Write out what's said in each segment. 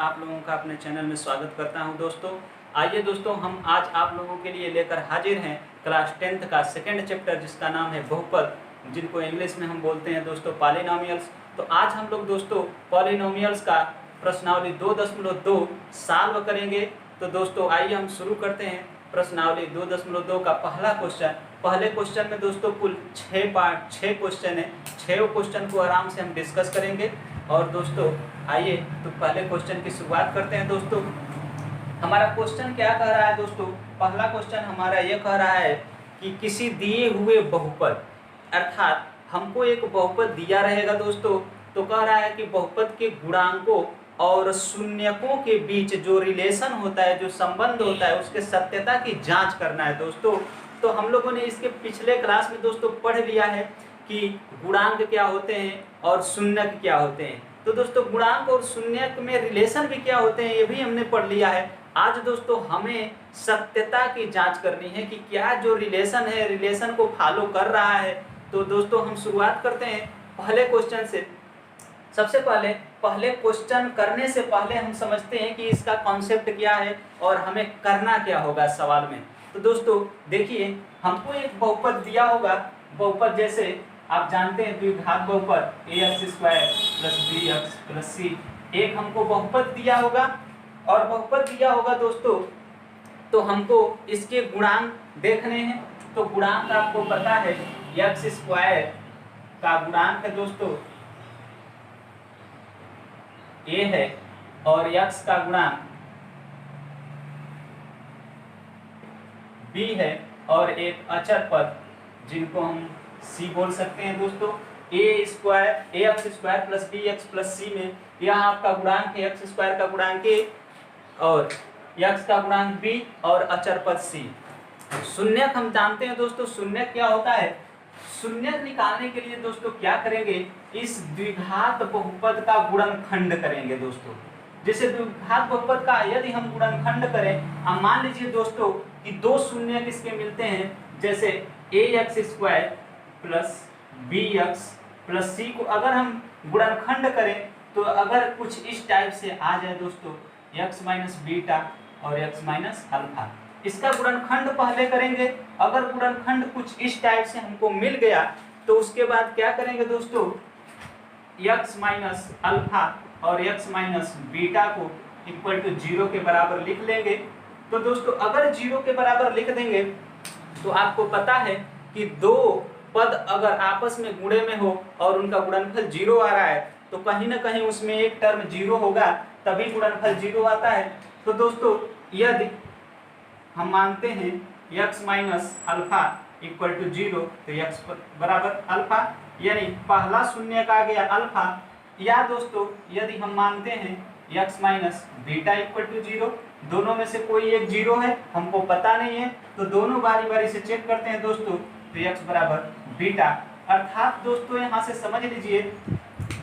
आप लोगों का अपने चैनल में स्वागत करता हूं दोस्तों। आइए दोस्तों, हम आज आप लोगों के लिए लेकर हाजिर हैं क्लास 10th का सेकंड चैप्टर जिसका नाम है बहुपद, जिनको इंग्लिश में हम बोलते हैं दोस्तों पॉलिनोमियल्स। तो आज हम लोग दोस्तों पॉलिनोमियल्स का प्रश्नावली 2.2 सॉल्व करेंगे। तो दोस्तों आइए हम शुरू करते हैं प्रश्नावली 2.2 का पहला क्वेश्चन। पहले क्वेश्चन में दोस्तों कुल 6 क्वेश्चन है। 6 क्वेश्चन को आराम से हम डिस्कस करेंगे। और दोस्तों आइए तो पहले क्वेश्चन की शुरुआत करते हैं। दोस्तों हमारा क्वेश्चन क्या कह रहा है दोस्तों? पहला क्वेश्चन हमारा ये कह रहा है कि किसी दिए हुए बहुपद, अर्थात हमको एक बहुपद दिया रहेगा दोस्तों, तो कह रहा है कि बहुपद के गुणांकों और शून्यकों के बीच जो रिलेशन होता है, जो संबंध होता है, उसके सत्यता की जांच करना है दोस्तों। तो हम लोगों ने इसके पिछले क्लास में दोस्तों पढ़ लिया है कि गुणांक क्या होते हैं और शून्यक क्या होते हैं। तो दोस्तों गुणांक और शून्यक में रिलेशन भी क्या होते हैं ये भी हमने पढ़ लिया है। आज दोस्तों हमें सत्यता की जांच करनी है कि क्या जो रिलेशन है, रिलेशन को फॉलो कर रहा है। तो दोस्तों हम शुरुआत करते हैं पहले क्वेश्चन से। सबसे पहले क्वेश्चन करने से पहले हम समझते हैं कि इसका कॉन्सेप्ट क्या है और हमें करना क्या होगा सवाल में। तो दोस्तों देखिए, हमको एक बहुपद दिया होगा। बहुपद जैसे आप जानते हैं द्विघात बहुपद ax² + bx + c, एक हमको बहुपद दिया होगा। और बहुपद दिया होगा दोस्तों तो हमको इसके गुणांक देखने हैं। तो गुणांक आपको पता है x² का गुणांक है दोस्तों a है और x का गुणांक b है और एक अचर पद जिनको हम c बोल सकते हैं दोस्तों। ax² + bx + c में यहाँ आपका गुणांक है x² का गुणांक a और x का गुणांक b और अचर पद c। शून्यक हम जानते हैं दोस्तों, शून्यक क्या होता है? शून्यक निकालने के लिए दोस्तों क्या करेंगे, इस द्विघात बहुपद का गुणनखंड करेंगे दोस्तों। जैसे द्विघात बहुपद का यदि हम गुणनखंड करें, अब मान लीजिए दोस्तों कि दो शून्यक इसके मिलते हैं, जैसे ax² + bx + c को अगर हम गुणनखंड करें तो अगर कुछ इस टाइप से आ जाए दोस्तों, x - बीटा और x - अल्फा, इसका गुणनखंड पहले करेंगे। अगर गुणनखंड कुछ इस टाइप से हमको मिल गया तो उसके बाद क्या करेंगे दोस्तों, x - अल्फा और x - बीटा को = 0 के बराबर लिख लेंगे। तो दोस्तों अगर 0 के बराबर लिख देंगे तो आपको पता है कि दो पद अगर आपस में गुणे में हो और उनका गुणनफल 0 आ रहा है तो कहीं ना कहीं उसमें एक टर्म 0 होगा, तभी गुणनफल 0 आता है। तो दोस्तों यदि हम मानते हैं x - अल्फा = 0 तो x बराबर अल्फा, यानी पहला शून्यक आ गया अल्फा। या दोस्तों यदि हम मानते हैं x - बीटा = 0, दोनों में से कोई एक 0 है, हमको पता नहीं है, तो दोनों बारी बारी से चेक करते हैं दोस्तों। तो x बराबर बीटा, अर्थात दोस्तों यहाँ से समझ लीजिए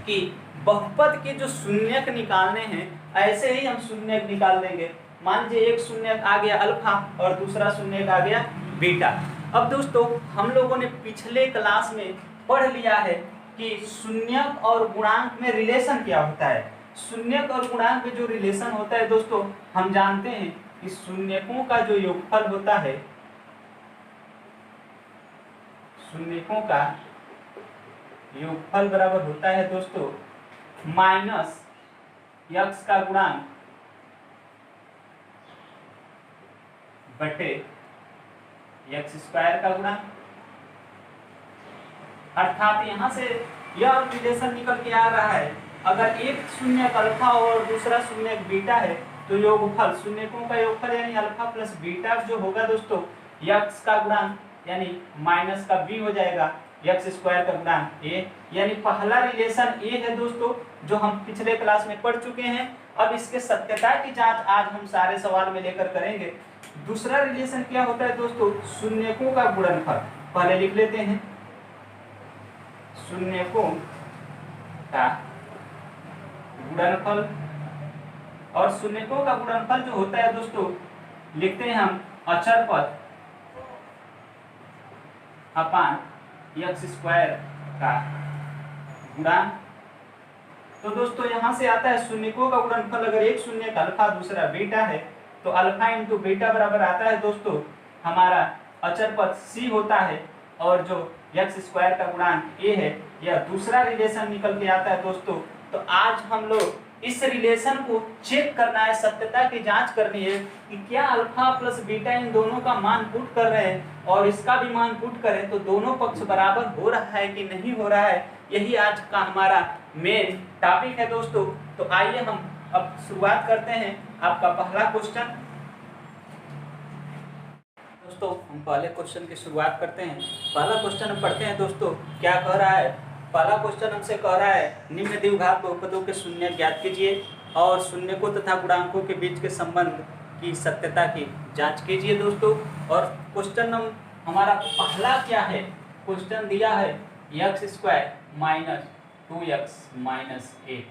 कि बहुपद के जो शून्यक निकालने हैं ऐसे ही हम शून्यक निकाल देंगे। मान लीजिए एक शून्यक आ गया अल्फा और दूसरा शून्यक आ गया बीटा। अब दोस्तों हम लोगों ने पिछले क्लास में पढ़ लिया है कि शून्यक और गुणांक में रिलेशन क्या होता है। शून्यक और गुणांक में जो रिलेशन होता है दोस्तों, हम जानते हैं कि शून्यकों का जो योगफल होता है, शून्यकों का योगफल बराबर होता है दोस्तों -x का गुणांक बटे x² का गुणांक। अर्थात यहाँ से यह रिलेशन निकल के आ रहा है, अगर एक शून्यक अल्फा और दूसरा शून्यक बीटा है तो योगफल, शून्यकों का योगफल यानी अल्फा + बीटा जो होगा दोस्तों, x का गुणांक यानी माइनस का b हो जाएगा, x² का गुणांक a, यानी पहला रिलेशन a है दोस्तों जो हम पिछले क्लास में पढ़ चुके हैं। अब इसके सत्यता की जांच आज हम सारे सवाल में लेकर करेंगे। दूसरा रिलेशन क्या होता है दोस्तों, शून्यकों का गुणनफल। पहले लिख लेते हैं शून्यकों का गुणनफल, और शून्यकों का गुणनफल जो होता है दोस्तों लिखते हैं हम अचर पद अपान x² का गुणांक तो दोस्तों यहाँ से आता है शून्यकों का गुणनफल, अगर एक शून्य का अल्फा दूसरा बीटा है तो अल्फा इंटू बीटा बराबर आता है दोस्तों हमारा अचर पद c होता है, और जो एक्स स्क्वायर का गुणांक a है, यह दूसरा रिलेशन निकल के आता है दोस्तों। तो आज हम लोग इस रिलेशन को चेक करना है, सत्यता की जांच करनी है कि क्या अल्फा प्लस बीटा इन दोनों का मान पुट कर रहे हैं और इसका भी मान पुट करें तो दोनों पक्ष बराबर हो रहा है कि नहीं हो रहा है। यही आज का हमारा मेन टॉपिक है दोस्तों। तो आइए हम अब शुरुआत करते हैं। आपका पहला क्वेश्चन दोस्तों, हम पहले क्वेश्चन की शुरुआत करते हैं। पहला क्वेश्चन हम पढ़ते हैं दोस्तों, क्या कह रहा है। पहला क्वेश्चन हमसे कह रहा है निम्न द्विघात बहुपदों के शून्य ज्ञात कीजिए और शून्यकों तथा गुणांकों के बीच के संबंध की सत्यता की जांच कीजिए दोस्तों। और क्वेश्चन हमारा पहला क्या है, क्वेश्चन दिया है x square minus 2x minus 8।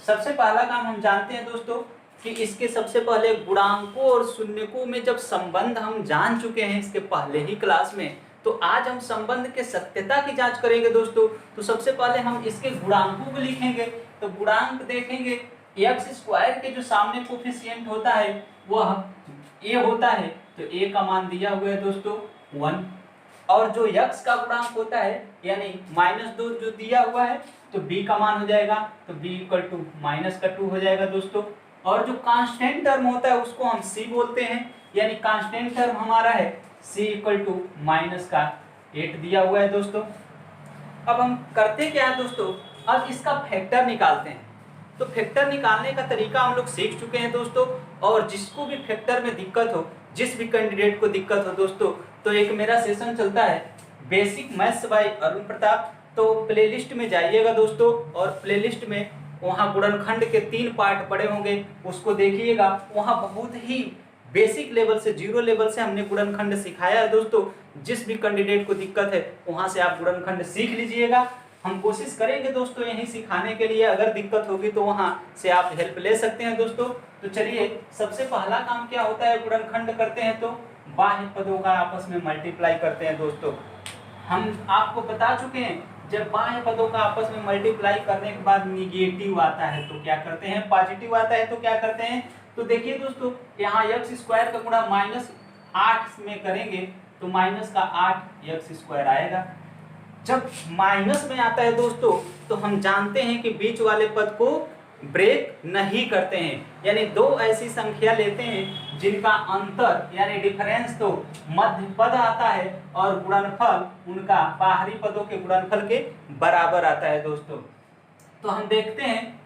सबसे पहला काम हम जानते हैं दोस्तों कि इसके सबसे पहले गुणांकों और शून्यकों में जब संबंध हम जान चुके हैं इसके पहले ही क्लास में, तो आज हम संबंध के सत्यता की जांच करेंगे दोस्तों। तो सबसे पहले हम इसके गुणांकों को लिखेंगे। तो गुणांक देखेंगे, एक्स स्क्वायर के जो सामने कोफिशिएंट होता है वह a होता है, तो a का मान दिया हुआ है दोस्तों 1, और जो x का गुणांक होता है यानी -2 जो दिया हुआ है तो b का मान हो जाएगा, तो b इक्वल टू -2 हो जाएगा दोस्तों। और जो कांस्टेंट टर्म होता है उसको हम c बोलते हैं, यानी कांस्टेंट टर्म हमारा है c इक्वल टू -8 दिया हुआ है दोस्तों। अब हम करते क्या है दोस्तों, अब इसका फैक्टर निकालते हैं। तो फैक्टर निकालने का तरीका हम लोग सीख चुके हैं दोस्तों, और जिसको भी फैक्टर में दिक्कत हो, जिस भी कैंडिडेट को दिक्कत हो दोस्तों, तो एक मेरा सेशन चलता है basic maths by Arun Pratap, तो प्लेलिस्ट में जाइएगा दोस्तों, और प्लेलिस्ट में वहाँ गुणनखंड के 3 पार्ट पड़े होंगे, उसको देखिएगा। वहाँ बहुत ही बेसिक लेवल से, 0 लेवल से हमने गुणनखंड सिखाया है दोस्तों। जिस भी कैंडिडेट को दिक्कत है वहाँ से आप गुणनखंड सीख लीजिएगा। हम कोशिश करेंगे दोस्तों यहीं सिखाने के लिए, अगर दिक्कत होगी तो वहाँ से आप हेल्प ले सकते हैं दोस्तों। तो चलिए, सबसे पहला काम क्या होता है, गुणनखंड करते हैं तो बाह्य पदों का आपस में मल्टीप्लाई करते हैं दोस्तों। हम आपको बता चुके हैं जब बाह्य पदों का आपस में मल्टीप्लाई करने के बाद निगेटिव आता है तो क्या करते हैं, पॉजिटिव आता है तो क्या करते हैं। तो देखिए दोस्तों, यहाँ एक्स स्क्वायर का गुणा -8 में करेंगे तो -8x² आएगा। जब माइनस में आता है दोस्तों तो हम जानते हैं कि बीच वाले पद को ब्रेक नहीं करते हैं, यानी दो ऐसी संख्या लेते हैं जिनका अंतर यानी डिफरेंस तो मध्य पद आता है और गुणनफल उनका बाहरी पदों के गुणनफल के बराबर आता है दोस्तों। तो हम देखते हैं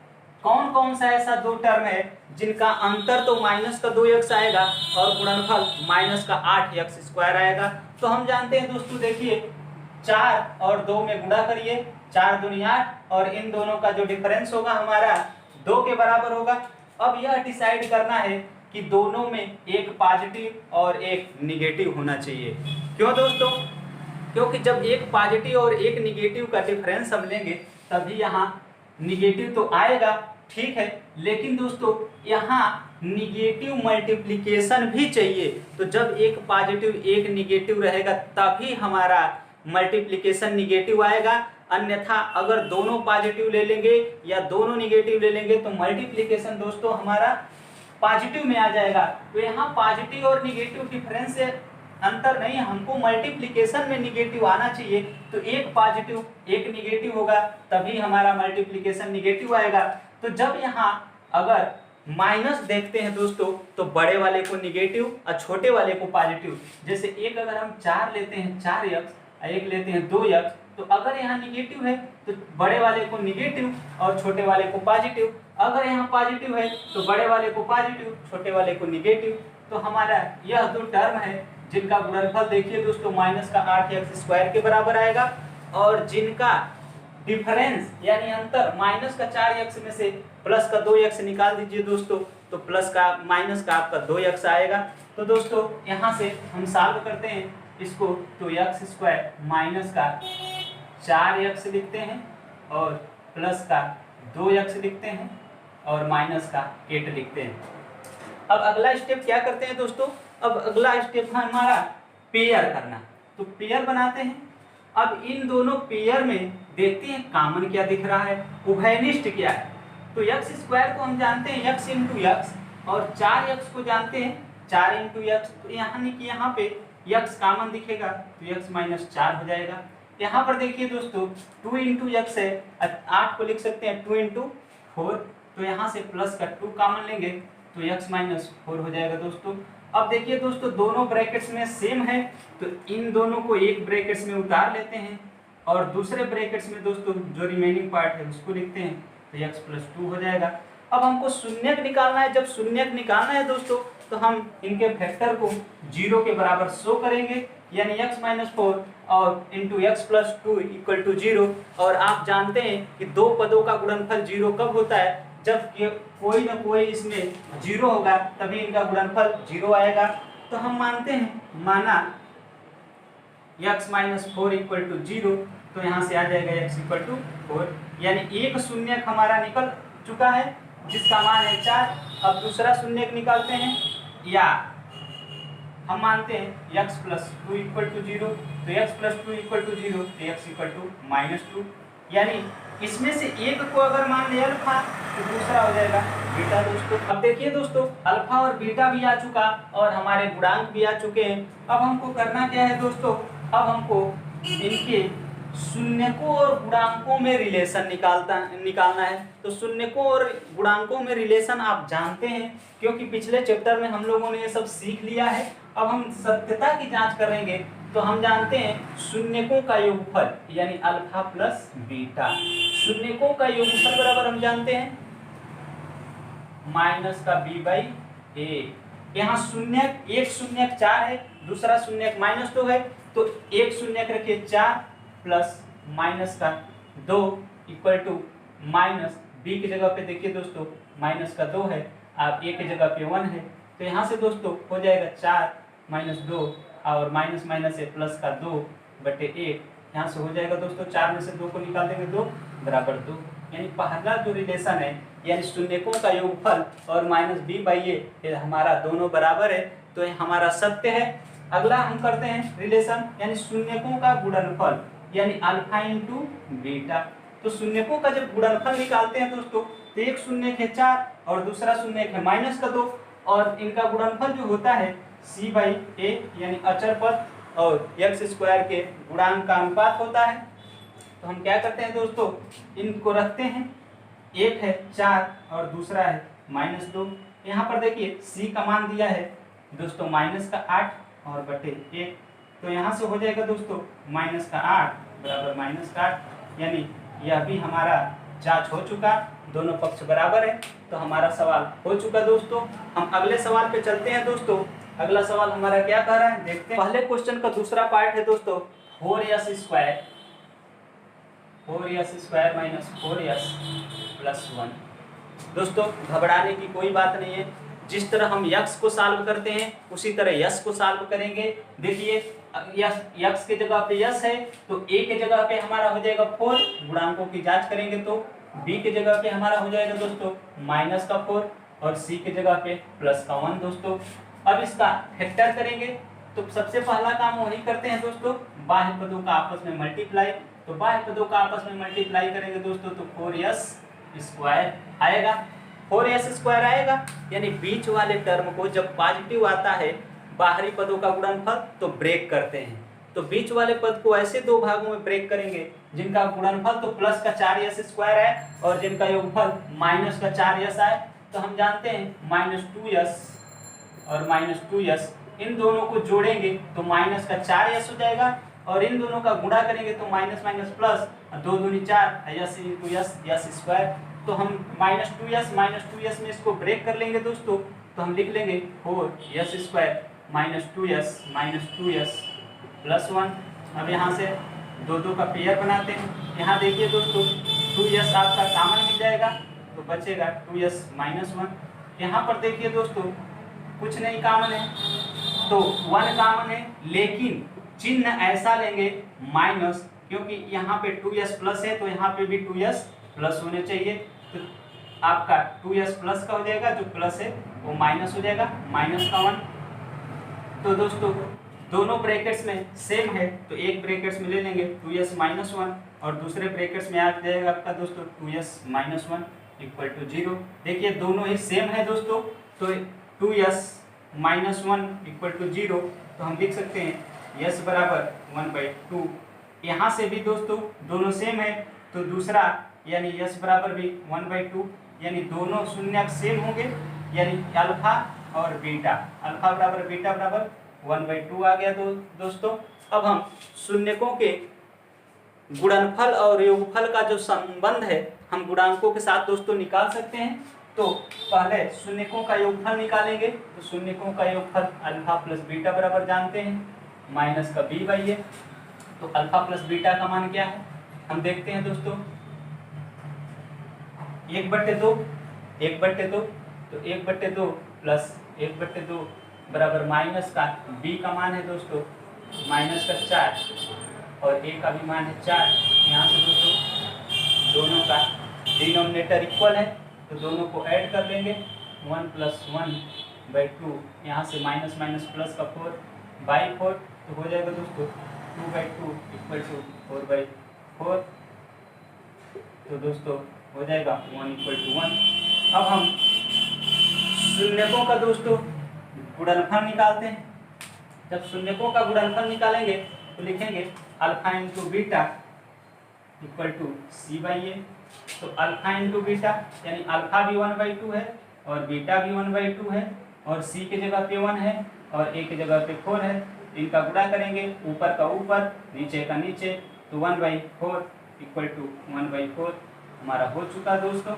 कौन कौन सा ऐसा दो टर्म है जिनका अंतर तो -2x आएगा और गुणनफल -8x² आएगा। तो हम जानते हैं दोस्तों, देखिए 4 और 2 में गुणा करिए, 4 दूनी 8, और इन दोनों का जो डिफरेंस होगा हमारा 2 के बराबर होगा। अब यह डिसाइड करना है कि दोनों में एक पॉजिटिव और एक निगेटिव होना चाहिए। क्यों दोस्तों, क्योंकि जब एक पॉजिटिव और एक निगेटिव का डिफरेंस हम लेंगे तभी यहाँ निगेटिव तो आएगा, ठीक है, लेकिन दोस्तों यहाँ निगेटिव मल्टीप्लिकेशन भी चाहिए। तो जब एक पॉजिटिव एक निगेटिव रहेगा तभी हमारा मल्टीप्लिकेशन निगेटिव आएगा, अन्यथा अगर दोनों पॉजिटिव ले लेंगे या दोनों निगेटिव ले लेंगे तो मल्टीप्लिकेशन दोस्तों हमारा पॉजिटिव में आ जाएगा। तो यहाँ पॉजिटिव और निगेटिव डिफरेंस से अंतर नहीं, हमको मल्टीप्लिकेशन में निगेटिव आना चाहिए। तो एक पॉजिटिव एक निगेटिव होगा तभी हमारा मल्टीप्लिकेशन निगेटिव आएगा। तो जब यहाँ अगर माइनस देखते हैं दोस्तों तो बड़े वाले को निगेटिव और छोटे वाले को पॉजिटिव। जैसे एक अगर हम 4 लेते हैं 4x, एक लेते हैं 2x, तो अगर यहाँ निगेटिव है तो बड़े वाले को निगेटिव और छोटे वाले को पॉजिटिव, अगर यहाँ पॉजिटिव है तो बड़े वाले को पॉजिटिव छोटे वाले को निगेटिव। तो हमारा यह दो टर्म है जिनका गुणनफल देखिए दोस्तों -8x² के बराबर आएगा, और जिनका डिफरेंस यानी अंतर -4x में से +2x निकाल दीजिए दोस्तों, तो प्लस का माइनस का आपका 2x आएगा। तो दोस्तों यहाँ से हम सॉल्व करते हैं इसको, तो x² -4x लिखते हैं और प्लस का 2x लिखते हैं और माइनस का 8 लिखते हैं। अब अगला स्टेप क्या करते हैं दोस्तों, अब अगला स्टेप है हमारा पेयर करना। तो पेयर बनाते हैं, अब इन दोनों पेयर में देखते हैं कॉमन क्या दिख रहा है, उभयनिष्ठ क्या है। तो एक्स स्क्वायर को हम जानते हैं एक्स इंटू एक्स, और 4x को जानते हैं 4 इंटू एक्स। तो यानी कि यहाँ पे x कॉमन दिखेगा तो x माइनस 4 हो जाएगा। यहाँ पर देखिए दोस्तों 2 इंटू एक्स है, 8 को लिख सकते हैं 2 इंटू 4, तो यहाँ से प्लस का 2 कॉमन लेंगे तो x माइनस 4 हो जाएगा दोस्तों। अब देखिए दोस्तों दोनों ब्रैकेट्स में सेम है, तो इन दोनों को एक ब्रैकेट्स में उतार लेते हैं और दूसरे ब्रैकेट्स में दोस्तों जो रिमेनिंग पार्ट है उसको लिखते हैं, तो x प्लस 2 हो जाएगा। अब हमको शून्यक निकालना है, जब शून्यक निकालना है दोस्तों तो हम इनके फैक्टर को 0 के बराबर शो करेंगे, यानी x माइनस 4 और into x plus 2 equal to 0। और आप जानते हैं कि दो पदों का गुणनफल 0 कब होता है, जब कोई ना कोई इसमें 0 होगा तभी इनका गुणनफल 0 आएगा। तो हम मानते हैं, माना x माइनस 4 इक्वल टू 0, तो यहाँ से आ जाएगा x इक्वल टू 4, यानी एक शून्यक हमारा निकल चुका है जिसका मान है 4। अब दूसरा शून्यक निकालते हैं, या हम मानते हैं x प्लस 2 इक्वल टू 0, तो x प्लस 2 इक्वल टू 0, तो x इक्वल टू माइनस 2, यानी इसमें से एक को अगर मान लिया अल्फा तो दूसरा हो जाएगा बीटा दोस्तों। अब देखिए दोस्तों अल्फा और बीटा भी आ चुका और हमारे गुणांक भी आ चुके हैं। अब हमको करना क्या है दोस्तों, अब हमको इनके शून्यकों और गुणांकों में रिलेशन निकालना है। तो शून्यकों और गुणांकों में रिलेशन आप जानते हैं, क्योंकि पिछले चैप्टर में हम लोगों ने ये सब सीख लिया है। अब हम सत्यता की जांच करेंगे, तो हम जानते हैं शून्यकों का योगफल यानी अल्फा प्लस बीटा। शून्यकों का योगफल बराबर हम जानते हैं माइनस का b बाई ए। यहाँ शून्यक, एक शून्यक 4 है, दूसरा शून्यक माइनस 2 है, तो एक शून्यक रखिए 4 प्लस माइनस का 2 इक्वल टू माइनस b की जगह पे देखिए दोस्तों माइनस का 2 है, आप a की जगह पे 1 है, तो यहाँ से दोस्तों हो जाएगा 4 माइनस 2 और माइनस माइनस है प्लस का 2 बटे 1। यहाँ से हो जाएगा दोस्तों 4 में से 2 को निकाल देंगे 2 बराबर 2, यानी पहला जो रिलेशन है यानी शून्यकों का योगफल और माइनस b बाई ए हमारा दोनों बराबर है, तो ये हमारा सत्य है। अगला हम करते हैं रिलेशन यानी शून्यकों का गुणनफल यानी अल्फा इंटू बीटा। तो शून्यकों का जब गुणनफल निकालते हैं दोस्तों तो एक शून्यक है 4 और दूसरा शून्यक है माइनस का 2, और इनका गुणनफल जो होता है c बाई ए यानी अचर पद और एक्स स्क्वायर के गुणांक का अनुपात होता है। तो हम क्या करते हैं दोस्तों, इनको रखते हैं, एक है 4 और दूसरा है माइनस 2। यहाँ पर देखिए c का मान दिया है दोस्तों माइनस का 8 और बटे 1, तो यहाँ से हो जाएगा दोस्तों माइनस का 8 बराबर माइनस का 8, यानी यह भी हमारा जांच हो चुका, दोनों पक्ष बराबर है, तो हमारा सवाल हो चुका दोस्तों। हम अगले सवाल पे चलते हैं दोस्तों। अगला सवाल हमारा क्या कह रहा है देखते हैं। पहले क्वेश्चन का दूसरा पार्ट है दोस्तों 4s square minus 4s plus 1। दोस्तों घबराने की कोई बात नहीं है, जिस तरह हम यक्स को सॉल्व करते हैं उसी तरह यस को सॉल्व करेंगे। देखिए यक्स के जगह पे यस है तो ए के जगह पे हमारा हो जाएगा 4, गुणांकों की जांच करेंगे तो बी के जगह पे हमारा हो जाएगा दोस्तों माइनस का 4 और सी के जगह पे प्लस का 1 दोस्तों। अब इसका फैक्टर करेंगे, तो सबसे पहला काम वही करते हैं दोस्तों, बाह्य पदों का आपस में मल्टीप्लाई। तो बाह्य पदों का आपस में मल्टीप्लाई करेंगे दोस्तों तो 4s स्क्वायर आएगा, 4s स्क्वायर आएगा, यानी बीच वाले टर्म को जब पॉजिटिव आता है बाहरी पदों का गुणनफल तो ब्रेक करते हैं। तो बीच वाले पद को ऐसे दो भागों में ब्रेक करेंगे जिनका गुणनफल तो प्लस का 4s स्क्वायर है और जिनका योगफल माइनस का 4s आए। तो हम जानते हैं माइनस 2s और माइनस 2s, इन दोनों को जोड़ेंगे तो माइनस का 4s हो जाएगा और इन दोनों का गुणा करेंगे तो माइनस माइनस प्लस 2 दूनी 4 s इंटू s स्क्वायर। तो हम माइनस 2s में इसको ब्रेक कर लेंगे दोस्तों, तो हम लिख लेंगे 4s square minus 2s plus 1। अब यहाँ से दो का पेयर बनाते हैं। यहाँ देखिए दोस्तों 2s आपका कॉमन मिल जाएगा तो बचेगा 2s माइनस 1। यहाँ पर देखिए दोस्तों कुछ नहीं कॉमन है तो 1 कॉमन है, लेकिन चिन्ह ऐसा लेंगे माइनस, क्योंकि यहाँ पे 2s प्लस है तो यहाँ पे भी 2s प्लस होने चाहिए। तो आपका 2s प्लस का हो जाएगा, जो प्लस है वो माइनस हो जाएगा, माइनस का 1। तो दोस्तों दोनों ब्रैकेट्स में सेम है तो एक ब्रैकेट्स में ले लेंगे 2s माइनस 1 और दूसरे ब्रैकेट्स में आ जाएगा आपका दोस्तों 2s माइनस 1 इक्वल टू 0। देखिए दोनों ही सेम है दोस्तों, तो 2s माइनस 1 इक्वल टू 0, तो हम लिख सकते हैं s बराबर 1/2। यहाँ से भी दोस्तों दोनों सेम है तो दूसरा यानी s बराबर भी 1/2, यानी दोनों शून्यक सेम होंगे, यानी अल्फा और बीटा, अल्फा बराबर बीटा बराबर 1/2 आ गया दोस्तों। अब हम शून्यकों के गुणनफल और योगफल का जो संबंध है हम गुणांकों के साथ दोस्तों निकाल सकते हैं। तो पहले शून्यकों का योगफल निकालेंगे, तो शून्यकों का योगफल अल्फा प्लस बीटा बराबर जानते हैं माइनस का b/a। तो अल्फा प्लस बीटा का मान क्या है हम देखते हैं दोस्तों, 1/2, 1/2, तो 1/2 प्लस 1/2 बराबर माइनस का b का मान है दोस्तों माइनस का 4 और a का भी मान है 4। यहाँ से दोस्तों दोनों का डिनोमिनेटर इक्वल है तो दोनों को ऐड कर लेंगे, 1 + 1/2, यहाँ से माइनस माइनस प्लस का 4/4, तो हो जाएगा दोस्तों 2/2 इक्वल टू 4/4। तो दोस्तों हो जाएगा 1 = 1। अब हम शून्यकों का दोस्तों गुणनफल निकालते हैं। जब शून्यकों का गुणनफल निकालेंगे तो लिखेंगे alpha into beta equal to c/a। तो अल्फा इंटू बीटा यानी अल्फा भी 1/2 है और बीटा भी 1/2 है और c की जगह पे 1 है और a की जगह पे 4 है। इनका गुणा करेंगे, ऊपर का ऊपर नीचे का नीचे, तो 1/4 इक्वल टू 1/4 हमारा हो चुका दोस्तों।